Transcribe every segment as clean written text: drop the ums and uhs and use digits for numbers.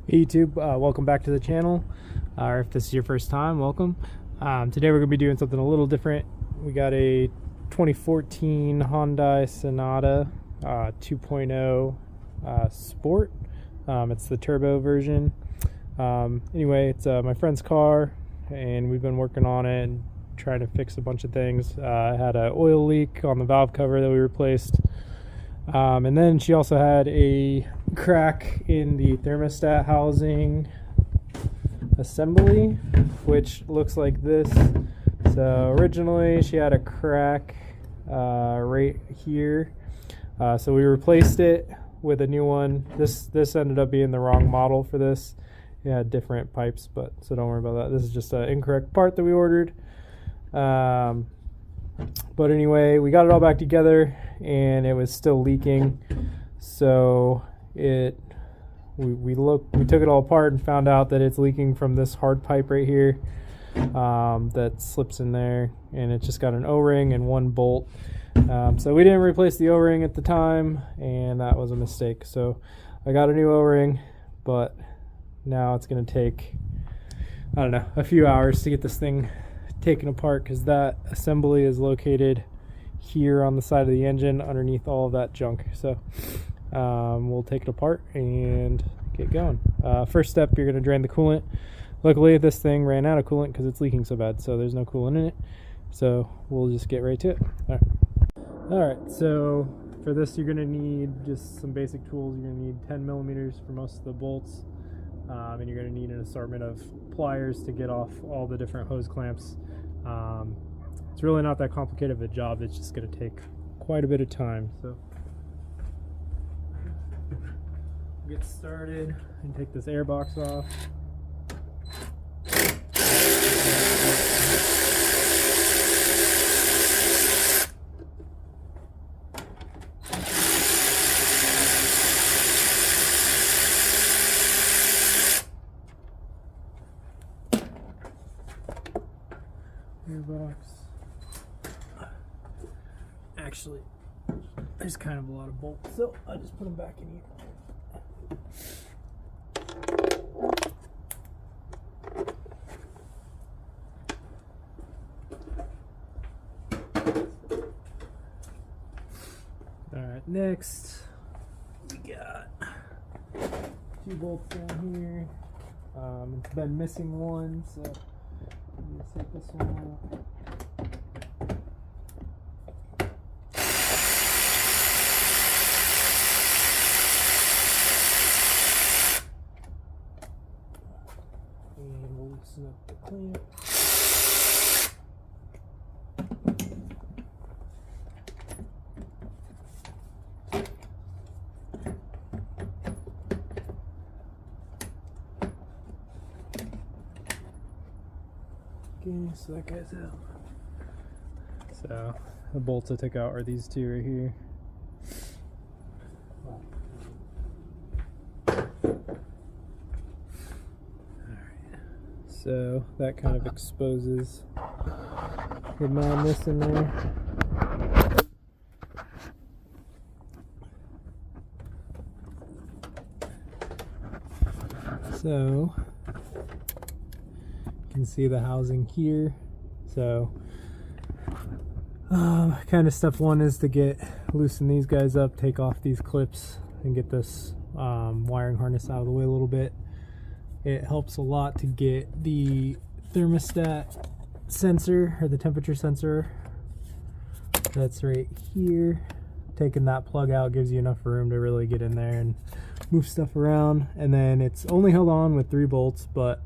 Hey YouTube, welcome back to the channel, or if this is your first time, welcome. Today we're going to be doing something a little different. We got a 2014 Hyundai Sonata 2.0 Sport. It's the turbo version. Anyway, it's my friend's car, and we've been working on it and trying to fix a bunch of things. I had an oil leak on the valve cover that we replaced. And then she also had a crack in the thermostat housing assembly, which looks like this. So originally she had a crack right here. So we replaced it with a new one. This ended up being the wrong model for this. It had different pipes, but so don't worry about that. This is just an incorrect part that we ordered. But anyway, we got it all back together and it was still leaking. So we took it all apart and found out that it's leaking from this hard pipe right here that slips in there, and it's just got an O-ring and one bolt. So we didn't replace the O-ring at the time, and that was a mistake. So I got a new O-ring, but now it's going to take, I don't know, a few hours to get this thing taken apart, because that assembly is located here on the side of the engine underneath all of that junk. So we'll take it apart and get going. First step, you're going to drain the coolant. Luckily this thing ran out of coolant because it's leaking so bad, so there's no coolant in it. So we'll just get right to it. Alright, so for this you're going to need just some basic tools. You're going to need 10 millimeters for most of the bolts, and you're going to need an assortment of pliers to get off all the different hose clamps. It's really not that complicated of a job. It's just going to take quite a bit of time. So we'll get started and take this air box off. Airbox. Actually, there's kind of a lot of bolts, so I'll just put them back in here. Alright, next we got 2 bolts down here. It's been missing one, so let's take this one out. And we'll loosen up the clamp. Okay, so that guy's out. So the bolts I took out are these 2 right here. Alright, so that kind of exposes the madness in there. So you can see the housing here. So kind of step 1 is to loosen these guys up, take off these clips, and get this wiring harness out of the way a little bit. It helps a lot to get the thermostat sensor, or the temperature sensor, that's right here. Taking that plug out gives you enough room to really get in there and move stuff around. And then it's only held on with 3 bolts, but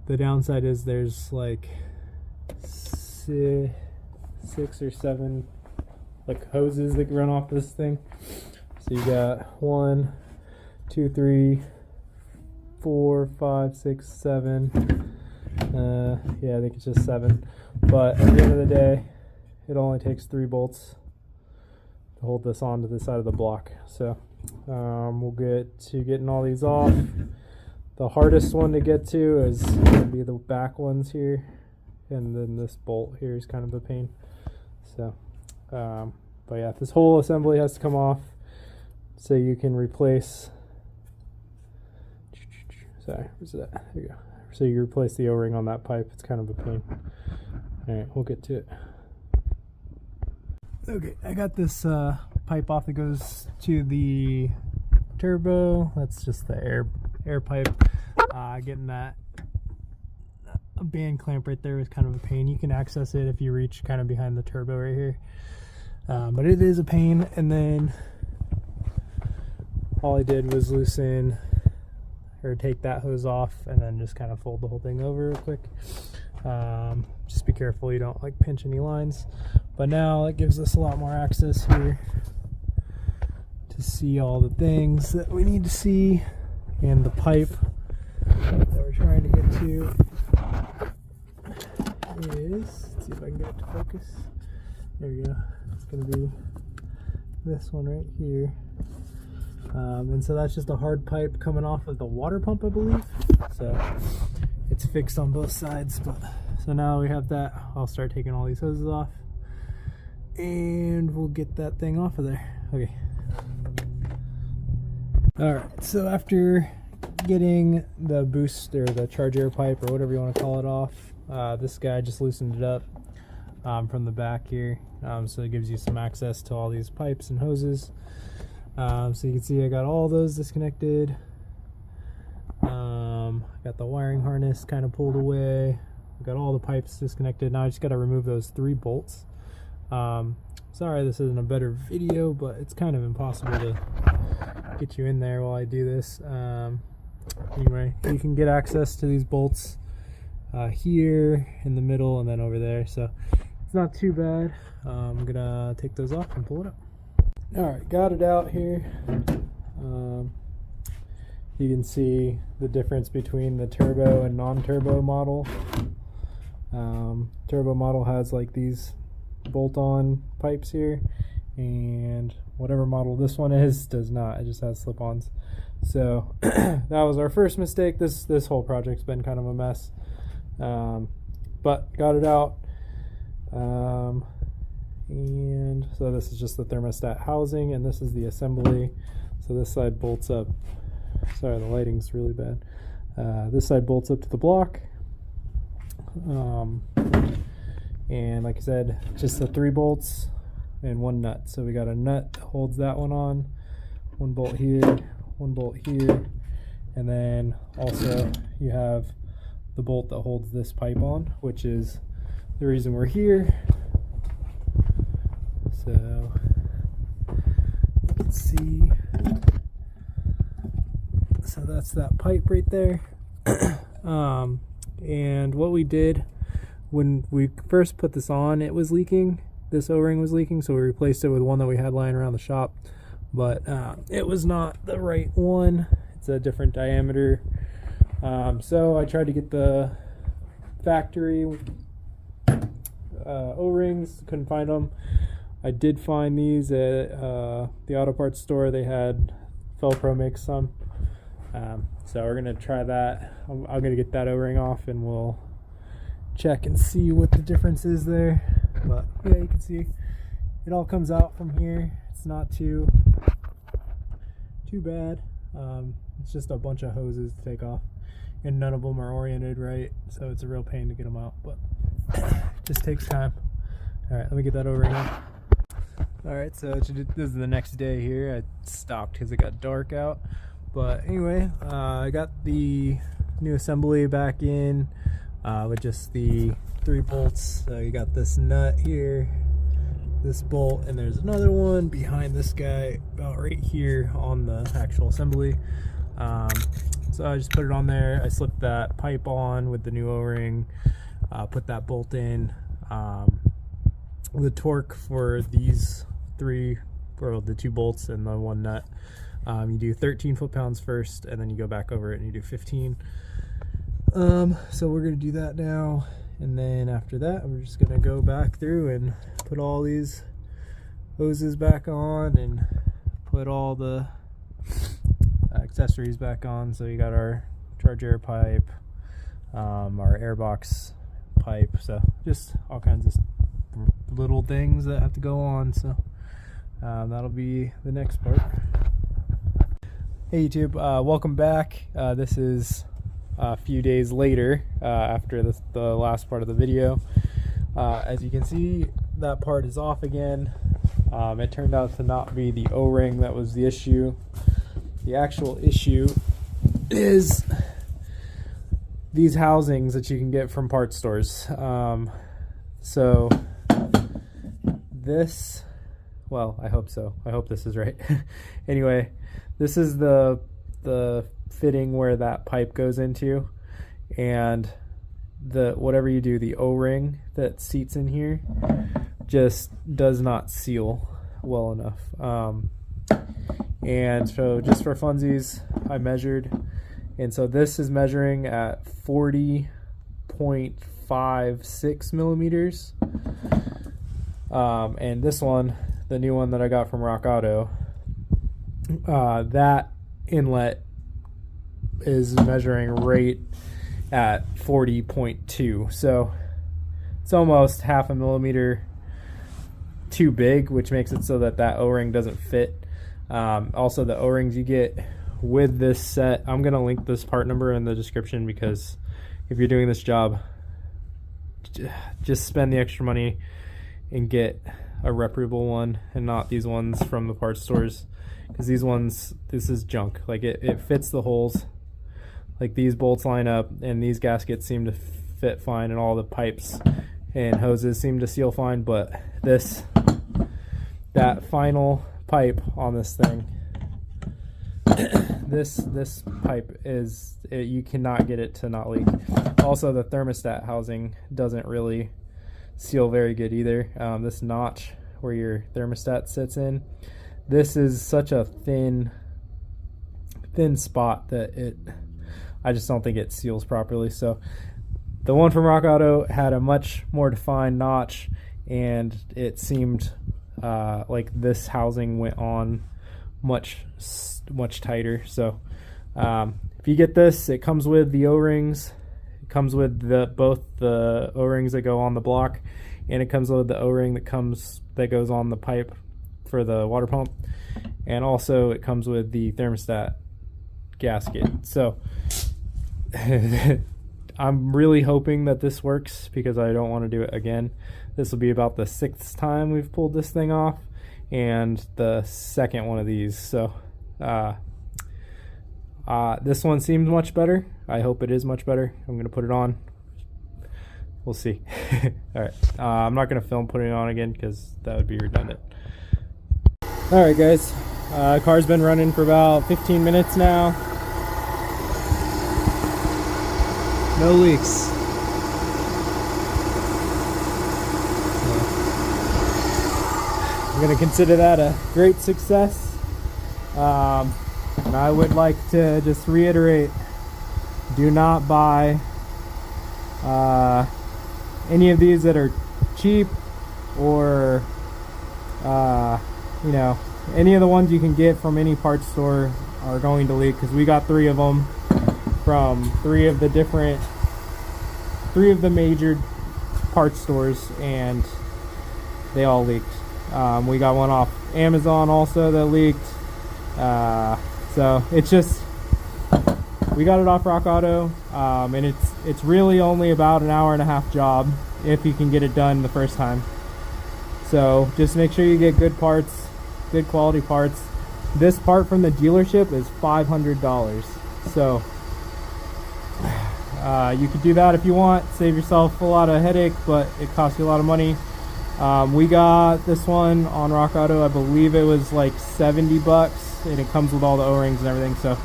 the downside is there's like 6 or 7 like hoses that run off this thing. So you got 1, 2, 3, 4, 5, 6, 7. Yeah, I think it's just 7. But at the end of the day, it only takes 3 bolts to hold this onto the side of the block. So we'll get to getting all these off. The hardest one to get to is going to be the back ones here, and then this bolt here is kind of a pain. So but yeah, this whole assembly has to come off so you can replace Sorry, where's that? There you go. So you replace the O-ring on that pipe. It's kind of a pain. Alright, we'll get to it. Okay, I got this pipe off that goes to the turbo. That's just the air pipe. Getting that a band clamp right there is kind of a pain. You can access it if you reach kind of behind the turbo right here. But it is a pain. And then all I did was loosen or take that hose off and then just kind of fold the whole thing over real quick. Just be careful you don't like pinch any lines. But now it gives us a lot more access here to see all the things that we need to see. And the pipe that we're trying to get to is, let's see if I can get it to focus. There we go. It's going to be this one right here. And so that's just a hard pipe coming off of the water pump, I believe. So it's fixed on both sides. But so now we have that. I'll start taking all these hoses off and we'll get that thing off of there. Okay. Alright, so after getting the boost or the charge air pipe or whatever you want to call it off, this guy just loosened it up from the back here. So it gives you some access to all these pipes and hoses. So you can see I got all those disconnected. Got the wiring harness kind of pulled away. I got all the pipes disconnected. Now I just got to remove those 3 bolts. Sorry this isn't a better video, but it's kind of impossible to get you in there while I do this. Anyway, you can get access to these bolts here in the middle and then over there, so it's not too bad. I'm gonna take those off and pull it up. Alright, got it out here. You can see the difference between the turbo and non-turbo model. Turbo model has like these bolt-on pipes here, and whatever model this one is does not. It just has slip-ons. So that was our first mistake. This whole project's been kind of a mess, but got it out. And so this is just the thermostat housing, and this is the assembly. So this side bolts up. Sorry, the lighting's really bad. This side bolts up to the block. And like I said, just the 3 bolts and 1 nut. So we got a nut that holds that one on, 1 bolt here, 1 bolt here, and then also you have the bolt that holds this pipe on, which is the reason we're here. So you can see, so that's that pipe right there. And what we did when we first put this on, it was leaking. This O-ring was leaking, so we replaced it with one that we had lying around the shop, but it was not the right one. It's a different diameter. So I tried to get the factory O-rings, couldn't find them. I did find these at the auto parts store. They had Felpro makes some. So we're gonna try that. I'm gonna get that O-ring off and we'll check and see what the difference is there. But yeah, you can see it all comes out from here. It's not too bad. It's just a bunch of hoses to take off, and none of them are oriented right, so it's a real pain to get them out, but it just takes time. All right, let me get that O-ring off. All right, so this is the next day here. I stopped because it got dark out, but anyway, I got the new assembly back in with just the 3 bolts. So you got this nut here, this bolt, and there's another one behind this guy about right here on the actual assembly. So I just put it on there. I slipped that pipe on with the new O-ring, put that bolt in. The torque for these 3, or the 2 bolts and the 1 nut, you do 13 foot-pounds first, and then you go back over it and you do 15. So we're gonna do that now, and then after that we're just gonna go back through and put all these hoses back on and put all the accessories back on. So you got our charge air pipe, our airbox pipe, so just all kinds of little things that have to go on. So that'll be the next part. Hey YouTube, welcome back. This is a few days later after the last part of the video. As you can see, that part is off again. It turned out to not be the O-ring that was the issue. The actual issue is these housings that you can get from parts stores. So this, well, I hope so. I hope this is right. Anyway, this is the fitting where that pipe goes into, and whatever you do, the O-ring that seats in here just does not seal well enough. And so just for funsies, I measured, and so this is measuring at 40.56 millimeters. And this one, the new one that I got from Rockauto, that inlet is measuring right at 40.2. So it's almost half a millimeter too big, which makes it so that O-ring doesn't fit. Also, the O-rings you get with this set, I'm going to link this part number in the description, because if you're doing this job, just spend the extra money and get a reputable one and not these ones from the parts stores, because these ones, this is junk. Like it fits the holes, like these bolts line up, and these gaskets seem to fit fine, and all the pipes and hoses seem to seal fine, but that final pipe on this thing, this pipe is, you cannot get it to not leak. Also, the thermostat housing doesn't really seal very good either. This notch where your thermostat sits in, this is such a thin spot that I just don't think it seals properly. So the one from Rockauto had a much more defined notch, and it seemed like this housing went on much tighter. So if you get this, it comes with the O-rings. It comes with both the O-rings that go on the block, and it comes with the O-ring that goes on the pipe for the water pump, and also it comes with the thermostat gasket. So I'm really hoping that this works, because I don't want to do it again. This will be about the 6th time we've pulled this thing off, and the 2nd one of these. So this one seems much better. I hope it is much better. I'm going to put it on. We'll see. All right. I'm not going to film putting it on again, because that would be redundant. All right, guys. Car's been running for about 15 minutes now. No leaks. I'm going to consider that a great success. And I would like to just reiterate, do not buy any of these that are cheap, or you know, any of the ones you can get from any parts store are going to leak, because we got 3 of them from 3 of the major parts stores, and they all leaked. We got one off Amazon also that leaked. So it's just, we got it off Rockauto, and it's really only about an hour-and-a-half job if you can get it done the first time. So just make sure you get good parts, good quality parts. This part from the dealership is $500. So you could do that if you want, save yourself a lot of headache, but it costs you a lot of money. We got this one on Rockauto, I believe it was like 70 bucks, and it comes with all the O-rings and everything. So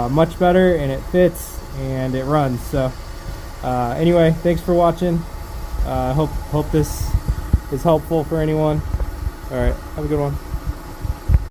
much better, and it fits, and it runs. So anyway, thanks for watching. Hope this is helpful for anyone. All right, have a good one.